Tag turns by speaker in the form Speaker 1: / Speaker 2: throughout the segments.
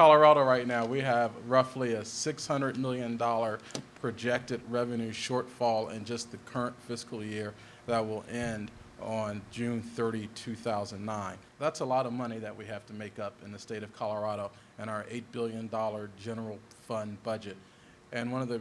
Speaker 1: Colorado right now, we have roughly a $600 million projected revenue shortfall in just the current fiscal year that will end on June 30, 2009. That's a lot of money that we have to make up in the state of Colorado in our $8 billion general fund budget. And one of the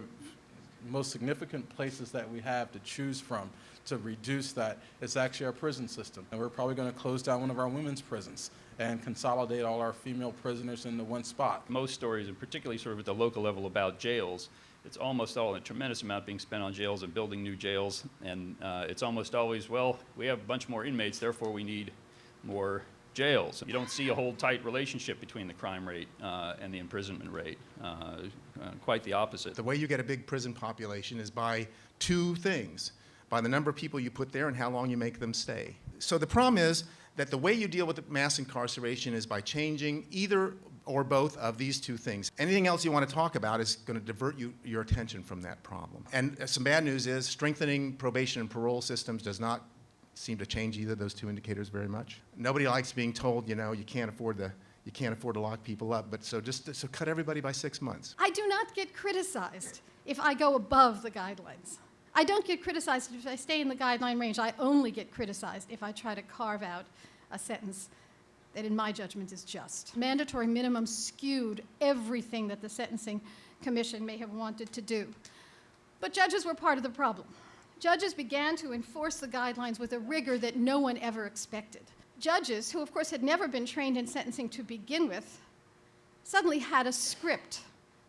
Speaker 1: most significant places that we have to choose from to reduce that is actually our prison system. And we're probably going to close down one of our women's prisons and consolidate all our female prisoners into one spot.
Speaker 2: Most stories, and particularly sort of at the local level about jails, it's almost all a tremendous amount being spent on jails and building new jails, and it's almost always, well, we have a bunch more inmates, therefore we need more jails. You don't see a whole tight relationship between the crime rate and the imprisonment rate. Quite the opposite.
Speaker 3: The way you get a big prison population is by two things: by the number of people you put there and how long you make them stay. So the problem is that the way you deal with mass incarceration is by changing either or both of these two things. Anything else you want to talk about is going to divert your attention from that problem. And some bad news is strengthening probation and parole systems does not seem to change either of those two indicators very much. Nobody likes being told, you know, you can't afford to lock people up, but so cut everybody by 6 months.
Speaker 4: I do not get criticized if I go above the guidelines. I don't get criticized if I stay in the guideline range. I only get criticized if I try to carve out a sentence that in my judgment is just. Mandatory minimums skewed everything that the Sentencing Commission may have wanted to do. But judges were part of the problem. Judges began to enforce the guidelines with a rigor that no one ever expected. Judges, who of course had never been trained in sentencing to begin with, suddenly had a script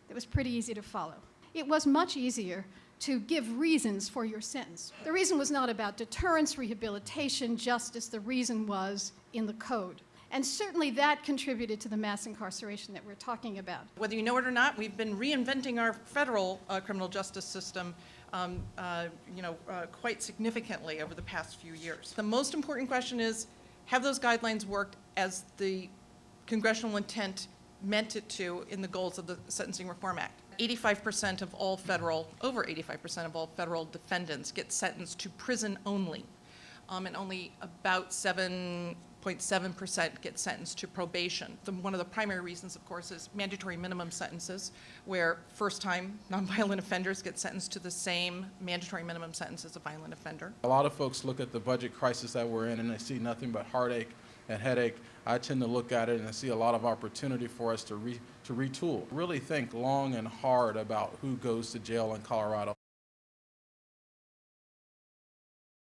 Speaker 4: that was pretty easy to follow. It was much easier to give reasons for your sentence. The reason was not about deterrence, rehabilitation, justice. The reason was in the code. And certainly that contributed to the mass incarceration that we're talking about.
Speaker 5: Whether you know it or not, we've been reinventing our federal criminal justice system quite significantly over the past few years. The most important question is, have those guidelines worked as the congressional intent meant it to in the goals of the Sentencing Reform Act? 85% of all federal, over 85% of all federal defendants get sentenced to prison only, and only about 7.7% get sentenced to probation. One of the primary reasons, of course, is mandatory minimum sentences, where first-time nonviolent offenders get sentenced to the same mandatory minimum sentence as a violent offender.
Speaker 1: A lot of folks look at the budget crisis that we're in and they see nothing but heartache and headache. I tend to look at it and I see a lot of opportunity for us to retool. Really think long and hard about who goes to jail in Colorado.